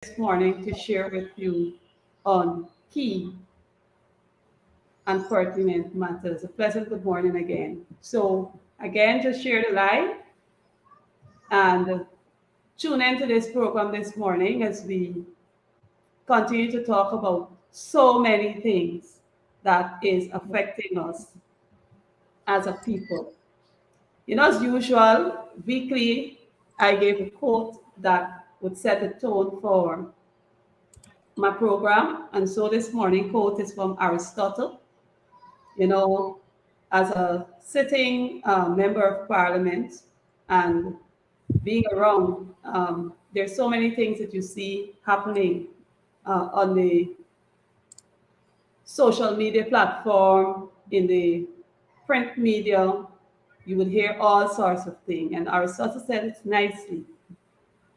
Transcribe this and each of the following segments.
this morning to share with you on key and pertinent matters. A pleasant good morning again. So, again, just share the live and tune into this program this morning as we continue to talk about so many things that is affecting us as a people. As usual, weekly, I gave a quote that would set the tone for my program. And so this morning quote is from Aristotle. You know, as a sitting member of parliament and being around, there's so many things that you see happening on the social media platform, in the print media. You would hear all sorts of things. And Aristotle said it nicely.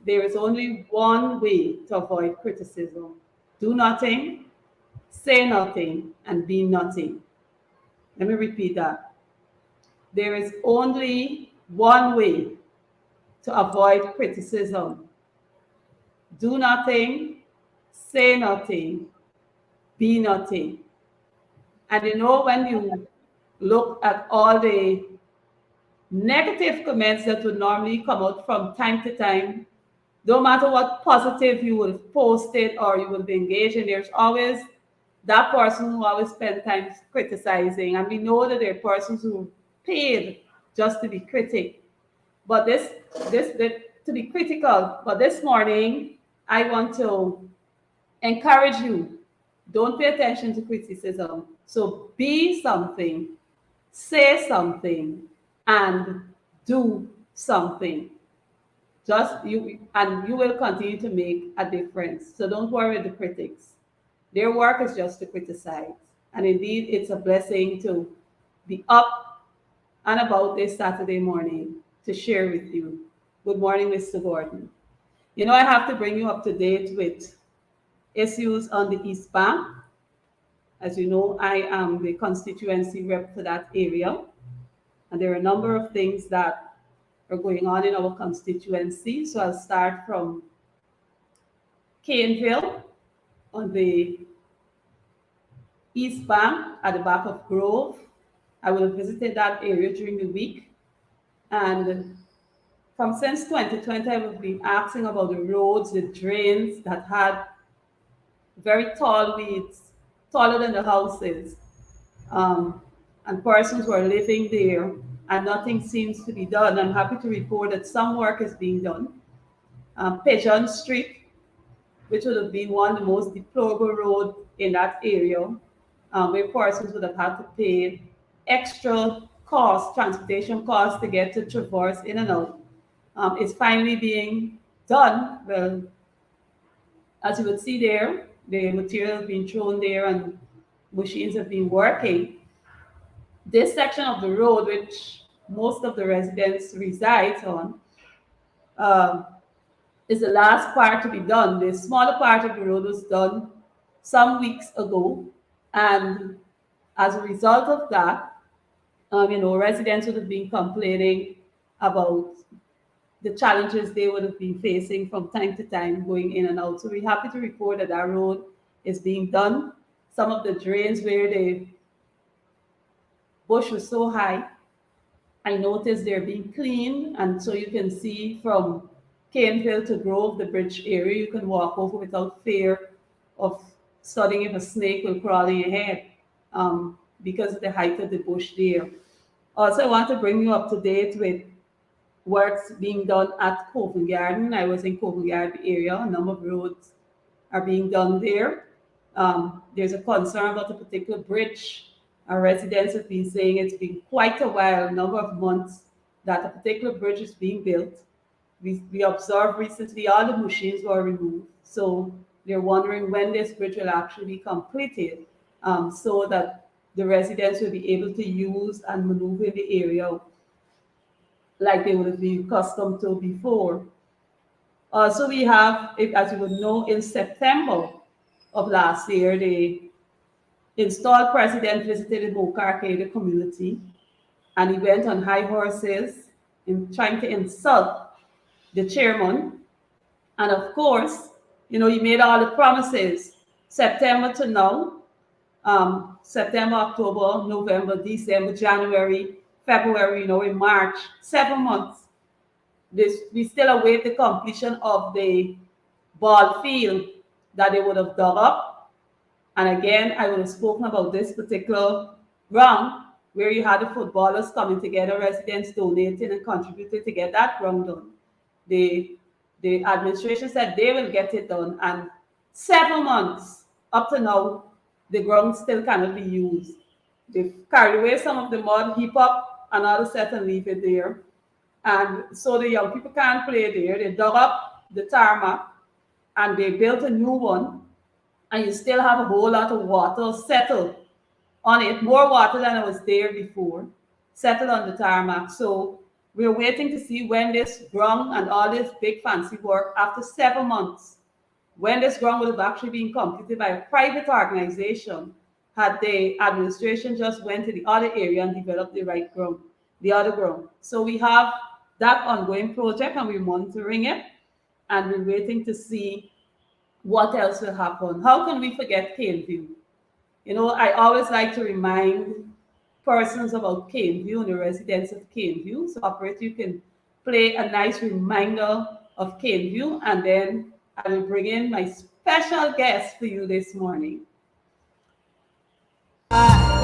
There is only one way to avoid criticism. Do nothing, say nothing, and be nothing. Let me repeat that. There is only one way to avoid criticism. Do nothing, say nothing, be nothing. And when you look at all the negative comments that would normally come out from time to time, no matter what positive you will have posted or you will be engaged in, there's always that person who always spend time criticizing. And we know that there are persons who paid just to be critic. But to be critical. But this morning, I want to encourage you. Don't pay attention to criticism. So be something, say something, and do something. Just you, and you will continue to make a difference. So don't worry the critics. Their work is just to criticize. And indeed, it's a blessing to be up and about this Saturday morning to share with you. Good morning, Mr. Gordon. I have to bring you up to date with issues on the East Bank. As you know, I am the constituency rep for that area. And there are a number of things that are going on in our constituency. So I'll start from Caneville on the East Bank at the back of Grove. I will have visited that area during the week. And since 2020, I have been asking about the roads, the drains that had very tall weeds, taller than the houses, and persons were living there, and nothing seems to be done. I'm happy to report that some work is being done. Pigeon Street, which would have been one of the most deplorable roads in that area, where persons would have had to pay extra costs, transportation costs to get to traverse in and out, is finally being done. Well, as you would see there, the material has been thrown there and machines have been working. This section of the road, which most of the residents reside on, is the last part to be done. The smaller part of the road was done some weeks ago. And as a result of that, residents would have been complaining about the challenges they would have been facing from time to time going in and out. So we're happy to report that our road is being done. Some of the drains where the bush was so high, I noticed they're being cleaned. And so you can see from Caneville to Grove, the bridge area, you can walk over without fear of studying if a snake will crawl in your head because of the height of the bush there. Also, I want to bring you up to date with works being done at Covent Garden. I was in Covent Garden area. A number of roads are being done there. There's a concern about a particular bridge. Our residents have been saying it's been quite a while, a number of months, that a particular bridge is being built. We observed recently all the machines were removed. So they're wondering when this bridge will actually be completed, so that the residents will be able to use and maneuver in the area like they would have been accustomed to before. So we have, as you would know, in September of last year, the installed president visited the Boca Arcade community, and he went on high horses in trying to insult the chairman. And of course, You made all the promises. September to now, September, October, November, December, January, February, in March, 7 months. We still await the completion of the ball field that they would have dug up. And again, I would have spoken about this particular ground where you had the footballers coming together, residents donating and contributing to get that ground done. The, the administration said they will get it done. And 7 months up to now, the ground still cannot be used. They've carried away some of the mud, heap up another set and leave it there. And so the young people can't play there. They dug up the tarmac and they built a new one, and you still have a whole lot of water settled on it, more water than was there before, settled on the tarmac. So we're waiting to see when this ground and all this big fancy work, after 7 months, when this ground would have actually been completed by a private organization, had the administration just went to the other area and developed the right ground, the other ground. So we have that ongoing project and we're monitoring it, and we're waiting to see what else will happen. How can we forget Caneview? I always like to remind persons about Caneview and the residents of Caneview. So, operator, you can play a nice reminder of Caneview, and then I will bring in my special guest for you this morning. I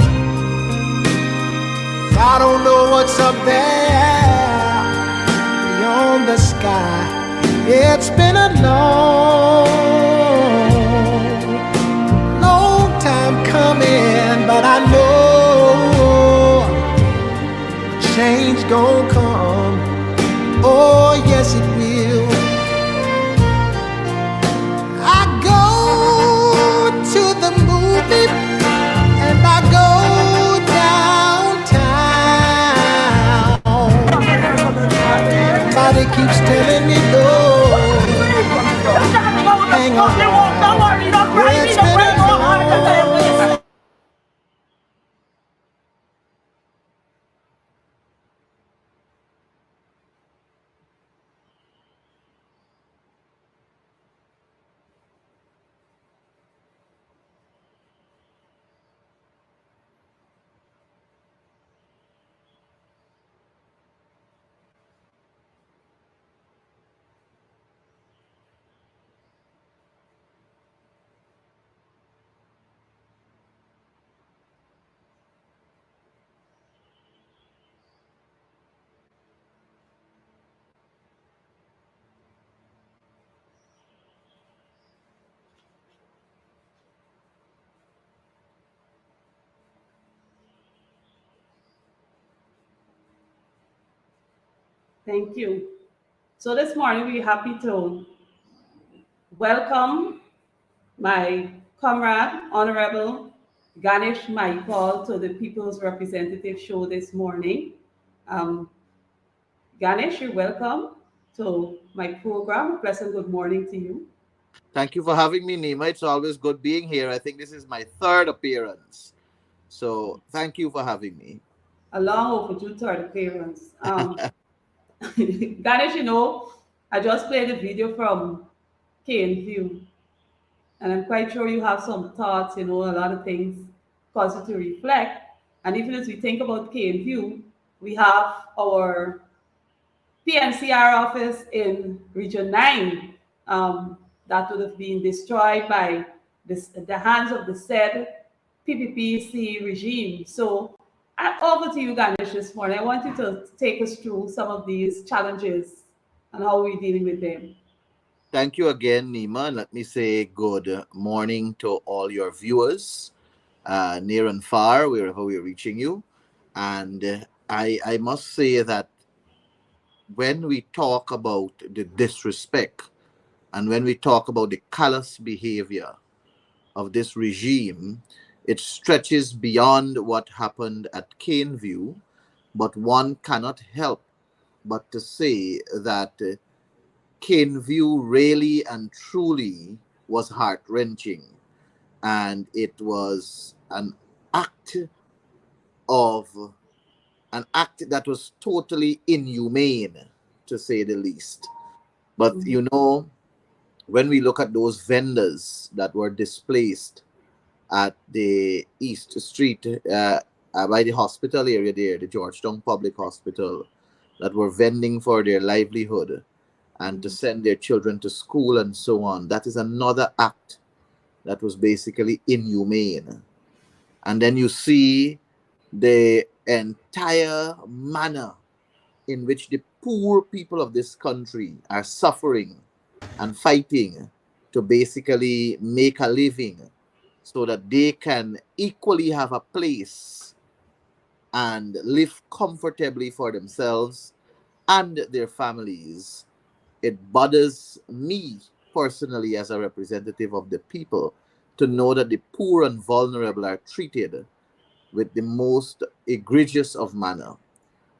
don't know what's up there beyond the sky. It's been a long time coming, but I know change gon' come. Oh, yes, it will. I go to the movie and I go downtown. Somebody keeps telling me no. Hang on. It's been a long. Thank you. So this morning we're happy to welcome my comrade, Honorable Ganesh Mahipaul, to the People's Representative Show this morning. Um, Ganesh, you're welcome to my program. Pleasant good morning to you. Thank you for having me, Nima. It's always good being here. I think this is my third appearance. So thank you for having me. A long overdue third appearance. Ganesh, I just played a video from KNView, and I'm quite sure you have some thoughts, a lot of things cause you to reflect. And even as we think about KNView, we have our PNCR office in Region 9 that would have been destroyed by the hands of the said PPPC regime. So over to you, Ganesh, this morning. I want you to take us through some of these challenges and how we're dealing with them. Thank you again, Nima. Let me say good morning to all your viewers, near and far, wherever we're reaching you. And I must say that when we talk about the disrespect and when we talk about the callous behavior of this regime, it stretches beyond what happened at Caneview, but one cannot help but to say that Caneview really and truly was heart wrenching, and it was act of an act that was totally inhumane, to say the least. But when we look at those vendors that were displaced at the East Street by the hospital area there, the Georgetown Public Hospital, that were vending for their livelihood and to send their children to school and so on. That is another act that was basically inhumane. And then you see the entire manner in which the poor people of this country are suffering and fighting to basically make a living so that they can equally have a place and live comfortably for themselves and their families. It bothers me personally as a representative of the people to know that the poor and vulnerable are treated with the most egregious of manner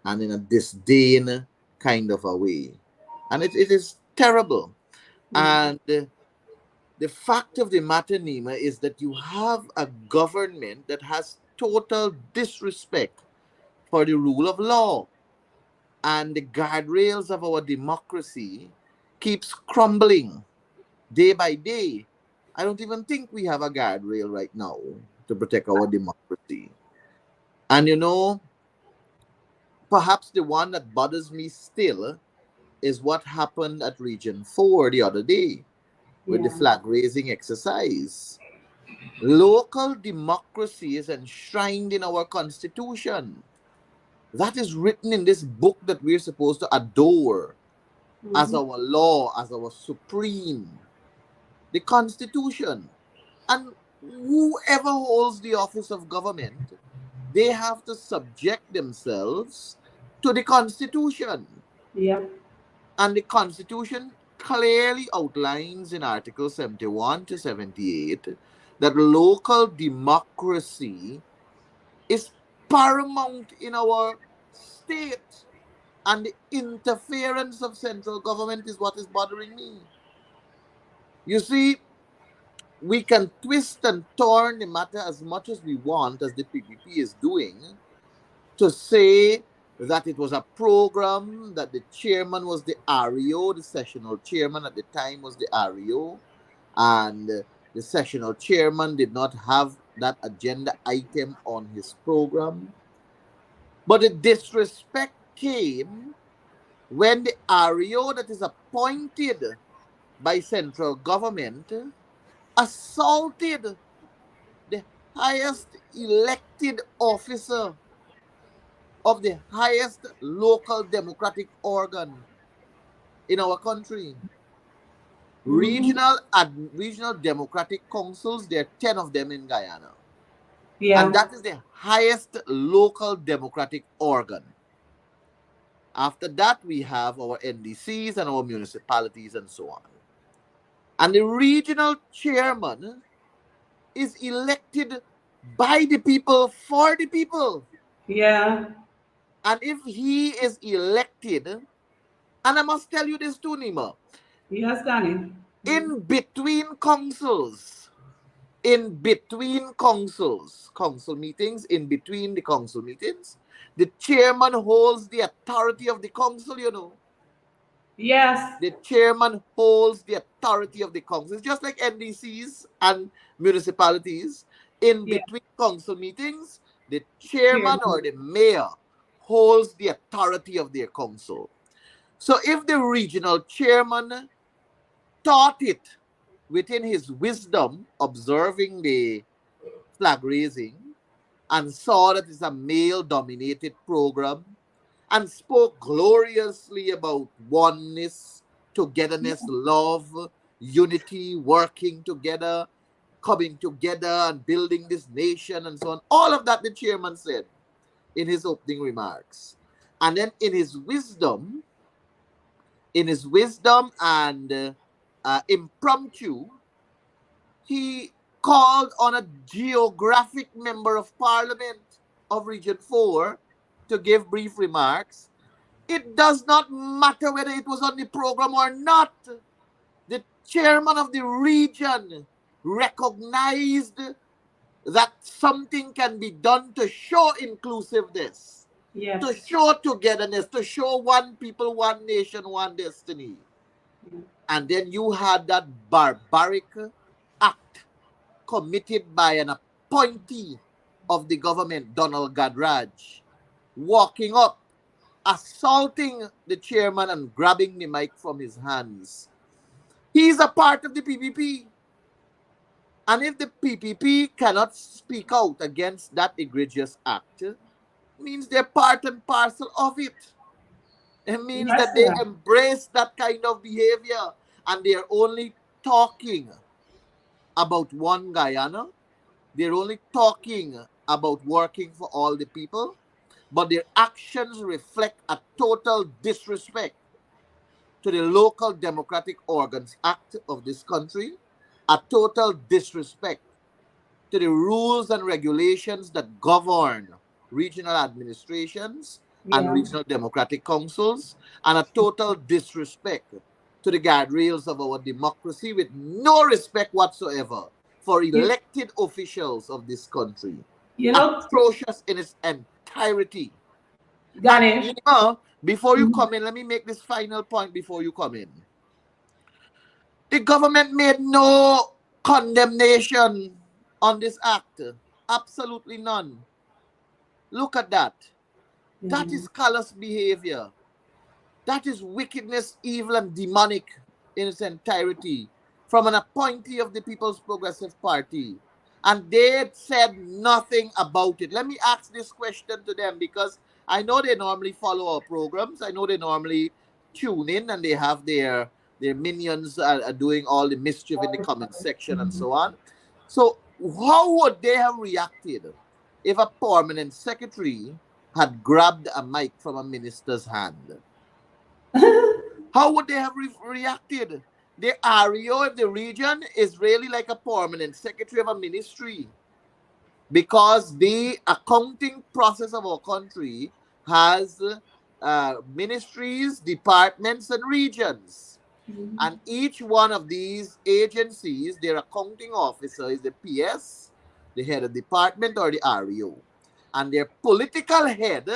and in a disdain kind of a way. And it is terrible. And the fact of the matter, Nima, is that you have a government that has total disrespect for the rule of law. And the guardrails of our democracy keeps crumbling day by day. I don't even think we have a guardrail right now to protect our democracy. And perhaps the one that bothers me still is what happened at Region 4 the other day with the Yeah. flag raising exercise. Local democracy is enshrined in our constitution. That is written in this book that we're supposed to adore as Mhm. our law, as our supreme, the constitution. And whoever holds the office of government, they have to subject themselves to the constitution. Yeah. And the constitution clearly outlines in Article 71 to 78 that local democracy is paramount in our state. And the interference of central government is what is bothering me. You see, we can twist and turn the matter as much as we want, as the PPP is doing, to say that it was a program, that the chairman was the REO, the sessional chairman at the time was the REO, and the sessional chairman did not have that agenda item on his program. But the disrespect came when the REO that is appointed by central government assaulted the highest elected officer of the highest local democratic organ in our country. Mhm. Regional democratic councils, there are 10 of them in Guyana. And Yeah. that is the highest local democratic organ. After that, we have our NDCs and our municipalities and so on. And the regional chairman is elected by the people for the people. Yeah. And if he is elected, and I must tell you this too, Nima, Yes, Danny. in between councils, in between councils, council meetings, in between the council meetings, the chairman holds the authority of the council. Yes. The chairman holds the authority of the council. It's just like NDCs and municipalities. In Yeah. between council meetings, the chairman or Chairman. the mayor holds the authority of their council. So if the regional chairman taught it within his wisdom, observing the flag raising, and saw that it's a male dominated program, and spoke gloriously about oneness, togetherness, love, unity, working together, coming together, and building this nation, and so on. All of that the chairman said in his opening remarks. And then in his wisdom and impromptu, he called on a geographic member of parliament of Region 4 to give brief remarks. It does not matter whether it was on the program or not. The chairman of the region recognized that something can be done to show inclusiveness, to Yes. show togetherness, to show one people, one nation, one destiny. And then you had that barbaric act committed by an appointee of the government, Donald Gadraj, walking up, assaulting the chairman and grabbing the mic from his hands. He's a part of the PPP. And if the PPP cannot speak out against that egregious act, it means they're part and parcel of it. It means Yes, that they sir. embrace that kind of behavior and they're only talking about one Guyana. They're only talking about working for all the people, but their actions reflect a total disrespect to the local democratic organs act of this country, a total disrespect to the rules and regulations that govern regional administrations and Yeah. regional democratic councils, and a total disrespect to the guardrails of our democracy with no respect whatsoever for You, elected officials of this country. you know, Atrocious in its entirety. And Ganesh. Nima, before you Mhm. come in, let me make this final point before you come in. The government made no condemnation on this act. Absolutely none. Look at that. That Yeah. is callous behavior. That is wickedness, evil, and demonic in its entirety from an appointee of the People's Progressive Party. And they said nothing about it. Let me ask this question to them because I know they normally follow our programs. I know they normally tune in and they have their minions are doing all the mischief in the comment section and Mhm. so on. So how would they have reacted if a permanent secretary had grabbed a mic from a minister's hand? How would they have reacted? The REO of the region is really like a permanent secretary of a ministry because the accounting process of our country has ministries, departments, and regions. And Mhm. each one of these agencies, their accounting officer is the PS, the head of department, or the REO. And their political head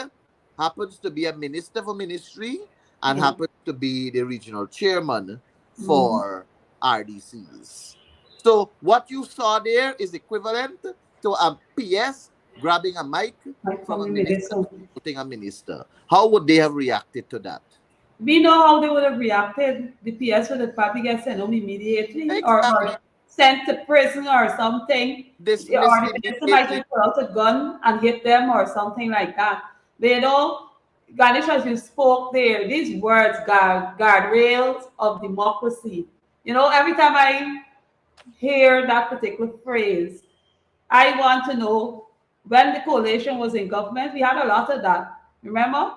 happens to be a minister for ministry and Yeah. happens to be the regional chairman Mhm. for RDCs. So what you saw there is equivalent to a PS grabbing a mic Like from from a the minister, minister. putting a minister. How would they have reacted to that? We know how they would have reacted. The PS would have probably get sent home immediately Exactly. or sent to prison or something. Or Dismissed the minister might immediately. have pulled out a gun and hit them or something like that. They know, Ganesh, as you spoke there, these words, guardrails of democracy. Every time I hear that particular phrase, I want to know when the coalition was in government, we had a lot of that. Remember?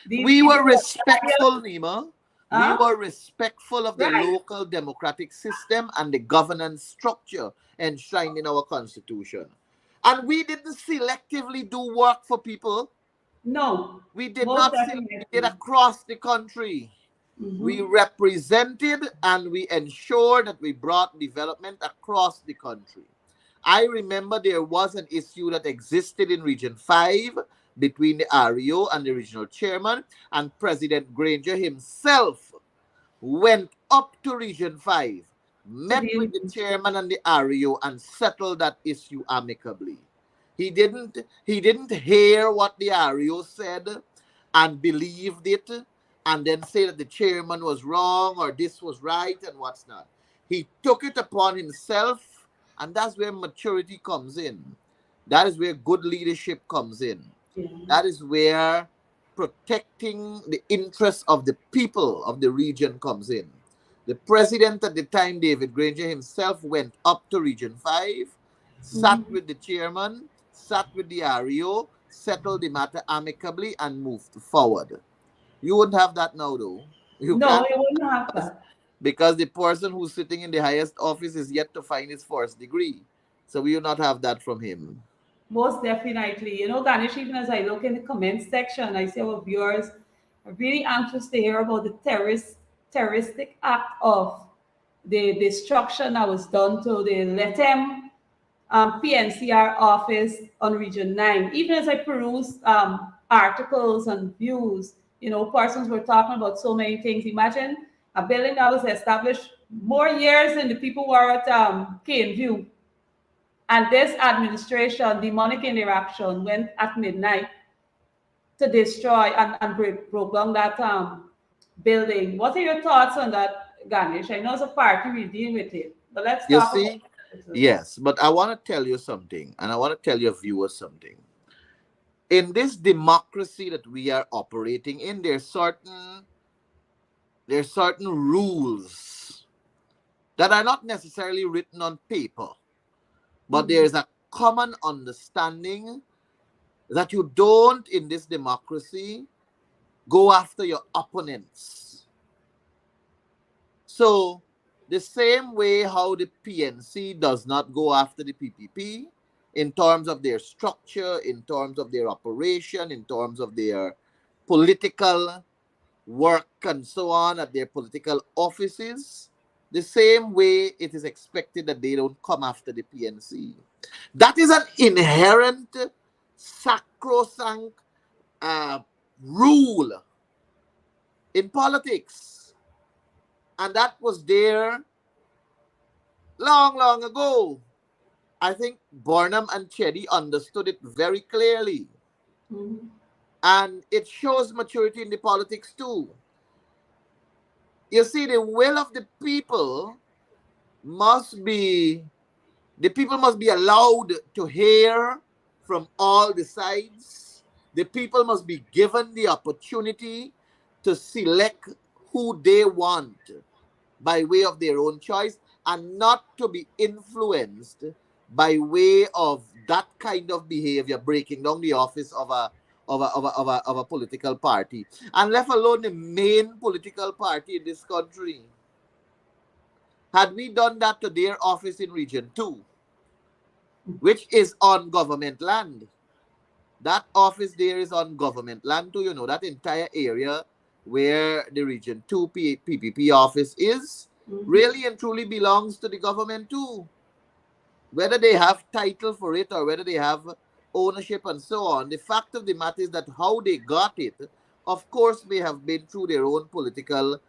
These We people were were respectful, Nima. We huh? were respectful of the Right. local democratic system and the governance structure enshrined in our constitution. And we didn't selectively do work for people. No, We did most not select, we did definitely. across the country. We Hmm. represented and we ensured that we brought development across the country. I remember there was an issue that existed in Region 5 between the REO and the regional chairman, and President Granger himself went up to Region 5, To met deal with with the this. chairman and the REO, and settled that issue amicably. He didn't hear what the REO said and believed it and then say that the chairman was wrong or this was right and what's not. He took it upon himself, and that's where maturity comes in. That is where good leadership comes in. Yeah. That is where protecting the interests of the people of the region comes in. The president at the time, David Granger himself, went up to Region 5, sat Mhm. with the chairman, sat with the REO, settled the matter amicably, and moved forward. You wouldn't have that now, though. You No, can't it wouldn't have because, that. because the person who's sitting in the highest office is yet to find his first degree. So we will not have that from him. Most definitely. Ganesh, even as I look in the comments section, I see our viewers are really anxious to hear about the terroristic act of the destruction that was done to the Letem PNCR office on Region 9. Even as I peruse articles and views, persons were talking about so many things. Imagine a building that was established more years than the people who are at Cane View. And this administration, demonic interaction, went at midnight to destroy and broke down that building. What are your thoughts on that, Ganesh? I know it's a party we deal with it, but let's You talk about see, it. yes, but I want to tell you something, and I want to tell your viewers something. In this democracy that we are operating in, there's certain rules that are not necessarily written on paper, but there Mhm. is a common understanding that you don't, in this democracy, go after your opponents. So, the same way how the PNC does not go after the PPP in terms of their structure, in terms of their operation, in terms of their political work and so on at their political offices, the same way it is expected that they don't come after the PNC. That is an inherent, sacrosanct uh, rule in politics. And that was there long, long ago. I think Burnham and Chetty understood it very clearly. Mhm. And it shows maturity in the politics too. You see, must be the people must be allowed to hear from all the sides. The people must be given the opportunity to select who they want by way of their own choice, and not to be influenced by way of that kind of behavior breaking down the office of a political party, and let alone the main political party in this country. Had we done that to their office in Region 2, which is on government land, that office there is on government land too, that entire area where the Region 2 PPP office is Mhm. really and truly belongs to the government too. Whether they have title for it or whether they have ownership and so on, the fact of the matter is that how they got it, of course, may have been through their own political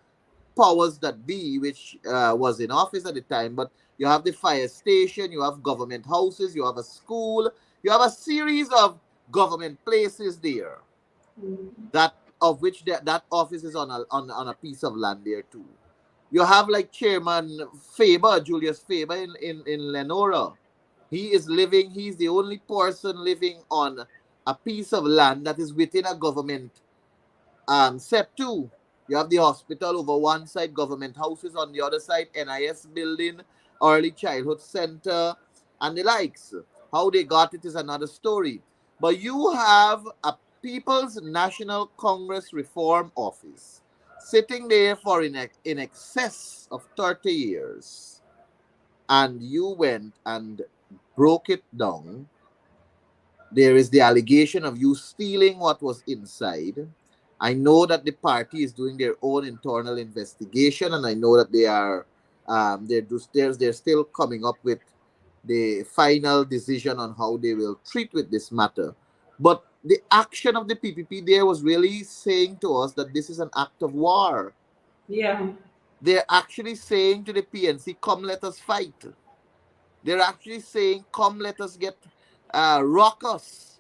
powers that be, which was in office at the time. But you have the fire station, you have government houses, you have a school, you have a series of government places there, Mhm. that of which that office is on a piece of land there too. You have like Chairman Faber, Julius Faber in Lenora. He's the only person living on a piece of land that is within a government set 2. You have the hospital over one side, government houses on the other side, NIS building, early childhood center, and the likes. How they got it is another story. But you have a People's National Congress Reform Office sitting there for in excess of 30 years. And you went and broke it down. There is the allegation of you stealing what was inside. I know that the party is doing their own internal investigation, and I know that they're still coming up with the final decision on how they will treat with this matter. But the action of the PPP there was really saying to us that this is an act of war. Yeah. They're actually saying to the PNC, "Come, let us fight." They're actually saying, "Come, let us get raucous.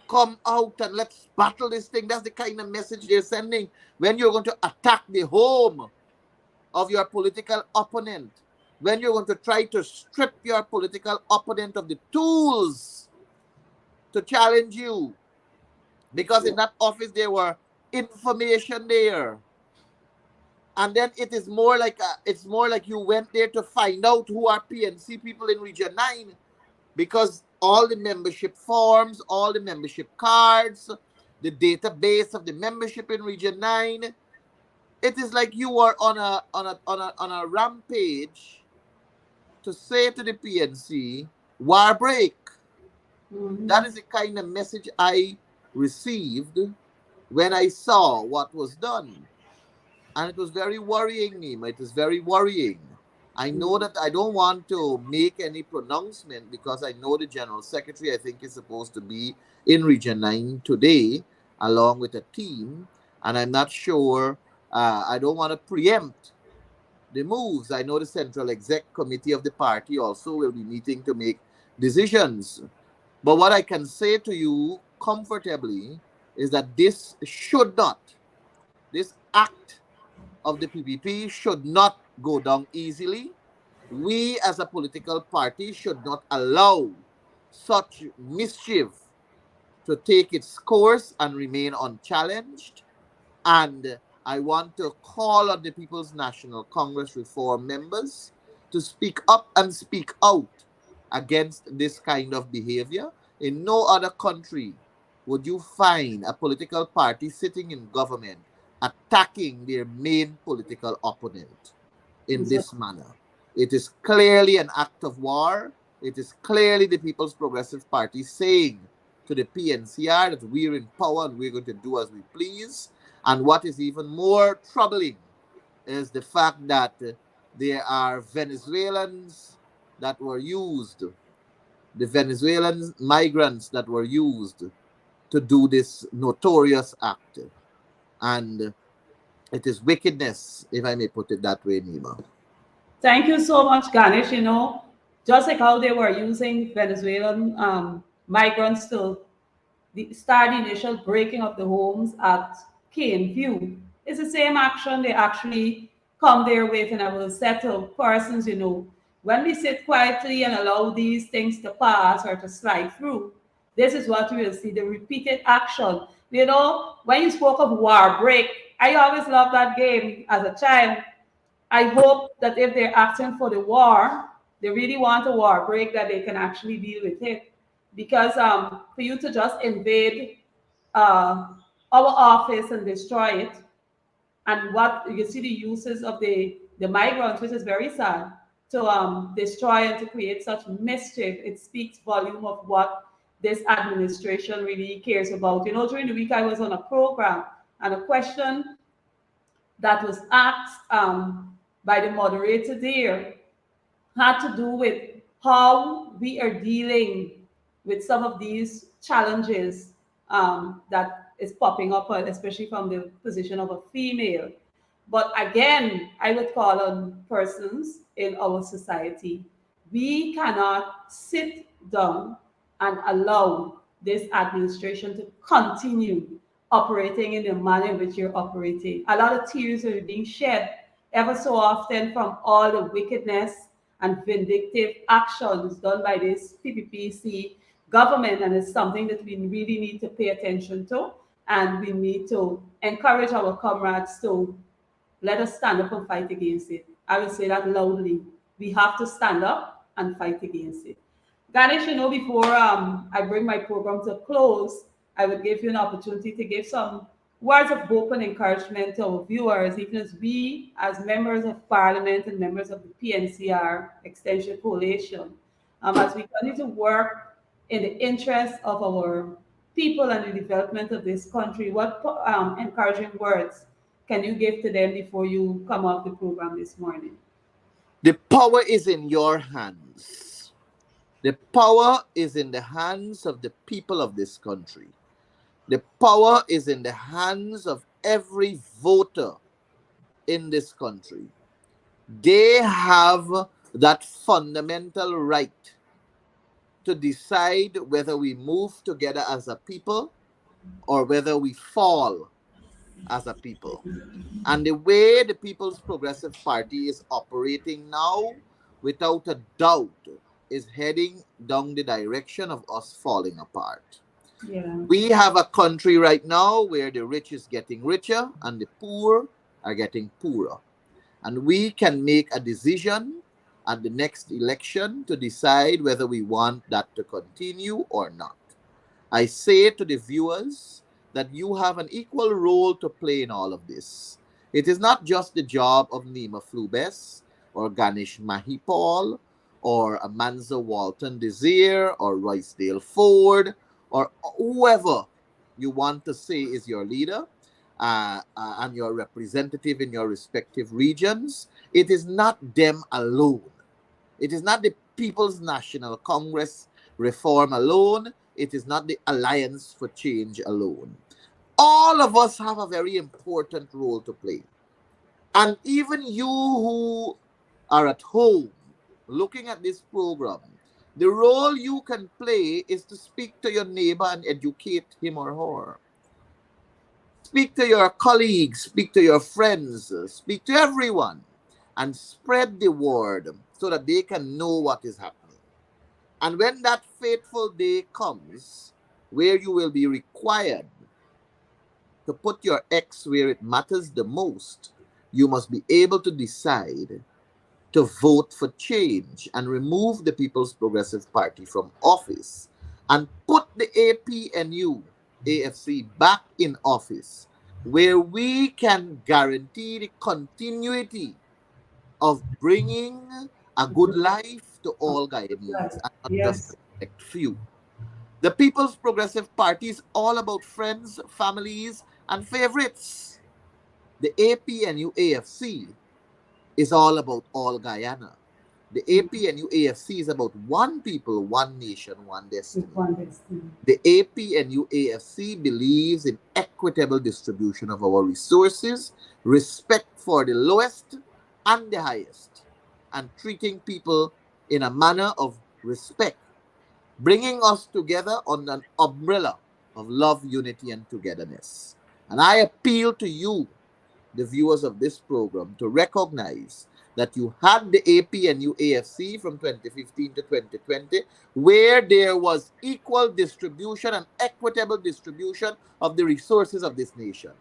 Come out and let's battle this thing." That's the kind of message they're sending when you're going to attack the home of your political opponent, when you're going to try to strip your political opponent of the tools to challenge you. Because in that office there were information there. And then it's more like you went there to find out who are PNC people in Region 9, because all the membership forms, all the membership cards, the database of the membership in Region 9, it is like you are on a rampage to say to the PNC, war break. That Mhm. is the kind of message I received when I saw what was done. And it was very worrying, Nima. It is very worrying. I know Mhm. that I don't want to make any pronouncement because I know the General Secretary, I think, is supposed to be in Region 9 today along with a team. And I'm not sure, I don't want to preempt. the moves. I know the Central Exec Committee of the party also will be meeting to make decisions. But what I can say to you comfortably is that this act of the PPP should not go down easily. We as a political party should not allow such mischief to take its course and remain unchallenged. And I want to call on the People's National Congress reform members to speak up and speak out against this kind of behavior. In no other country would you find a political party sitting in government attacking their main political opponent in this manner. It is clearly an act of war. It is clearly the People's Progressive Party saying to the PNCR that we're in power and we're going to do as we please. And what is even more troubling is the fact that there are Venezuelans that were used, the Venezuelan migrants that were used to do this notorious act. And it is wickedness, if I may put it that way, Nima. Thank you so much, Ganesh. Just like how they were using Venezuelan migrants to start the initial breaking of the homes at Cane View, it's the same action they actually come there with, and I will settle persons. When we sit quietly and allow these things to pass or to slide through, this is what we will see, the repeated action. When you spoke of war break, I always loved that game as a child. I hope that if they're asking for the war, they really want a war break, that they can actually deal with it. Because for you to just invade our office and destroy it, and what you see the uses of the migrants, which is very sad, to destroy and to create such mischief, it speaks volume of what this administration really cares about. During the week I was on a program, and a question that was asked by the moderator there had to do with how we are dealing with some of these challenges that is popping up, especially from the position of a female. But again, I would call on persons in our society. We cannot sit down and allow this administration to continue operating in the manner in which you're operating. A lot of tears are being shed ever so often from all the wickedness and vindictive actions done by this PPPC government, and it's something that we really need to pay attention to, and we need to encourage our comrades to let us stand up and fight against it. I will say that loudly. We have to stand up and fight against it. Ganesh, before I bring my program to a close, I would give you an opportunity to give some words of hope and encouragement to our viewers, even as we, as members of Parliament and members of the PNCR Extension Coalition, as we continue to work in the interest of our people and the development of this country. What encouraging words can you give to them before you come off the program this morning? The power is in your hands. The power is in the hands of the people of this country. The power is in the hands of every voter in this country. They have that fundamental right to decide whether we move together as a people or whether we fall as a people. And the way the People's Progressive Party is operating now, without a doubt, is heading down the direction of us falling apart. Yeah. We have a country right now where the rich is getting richer and the poor are getting poorer. And we can make a decision at the next election to decide whether we want that to continue or not. I say to the viewers that you have an equal role to play in all of this. It is not just the job of Nima Flubes or Ganesh Mahipaul or Amanza Walton Desir or Roycedale Ford or whoever you want to say is your leader and your representative in your respective regions. It is not them alone. It is not the People's National Congress reform alone. It is not the Alliance for Change alone. All of us have a very important role to play. And even you who are at home looking at this program, the role you can play is to speak to your neighbor and educate him or her. Speak to your colleagues, speak to your friends, speak to everyone, and spread the word so that they can know what is happening. And when that fateful day comes, where you will be required to put your X where it matters the most, you must be able to decide to vote for change and remove the People's Progressive Party from office and put the APNU AFC back in office, where we can guarantee the continuity of bringing a good life to all Guyanese and not just a Yes. select few. The People's Progressive Party is all about friends, families, and favorites. The APNU AFC is all about all Guyana. The APNU AFC is about one people, one nation, one destiny. The APNU AFC believes in equitable distribution of our resources, respect for the lowest and the highest, and treating people in a manner of respect, bringing us together on an umbrella of love, unity, and togetherness. And I appeal to you, the viewers of this program, to recognize that you had the APNU AFC from 2015 to 2020, where there was equal distribution and equitable distribution of the resources of this nation.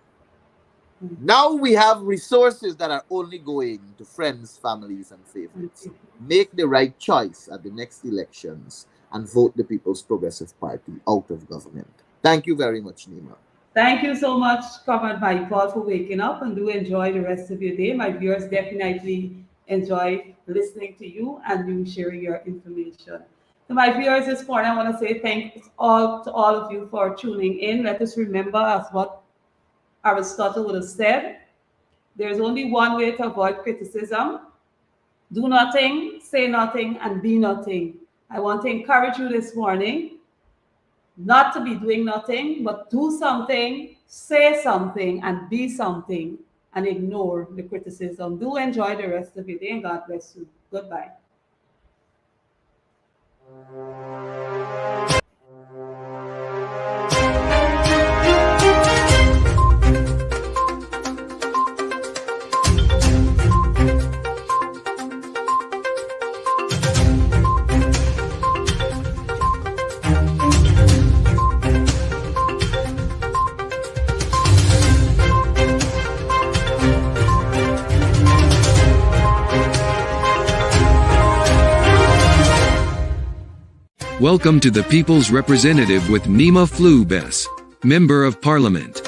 Now we have resources that are only going to friends, families, and favorites. Make the right choice at the next elections and vote the People's Progressive Party out of government. Thank you very much, Nima. Thank you so much, Comrade Mahipaul, for waking up, and do enjoy the rest of your day. My viewers definitely enjoy listening to you and you sharing your information. To my viewers this morning, I want to say thanks all to all of you for tuning in. Let us remember, as what Aristotle would have said, there's only one way to avoid criticism: do nothing, say nothing, and be nothing. I want to encourage you this morning not to be doing nothing, but do something, say something, and be something, and ignore the criticism. Do enjoy the rest of your day, and God bless you. Goodbye. Welcome to the People's Representative with Nima Flubes, Member of Parliament.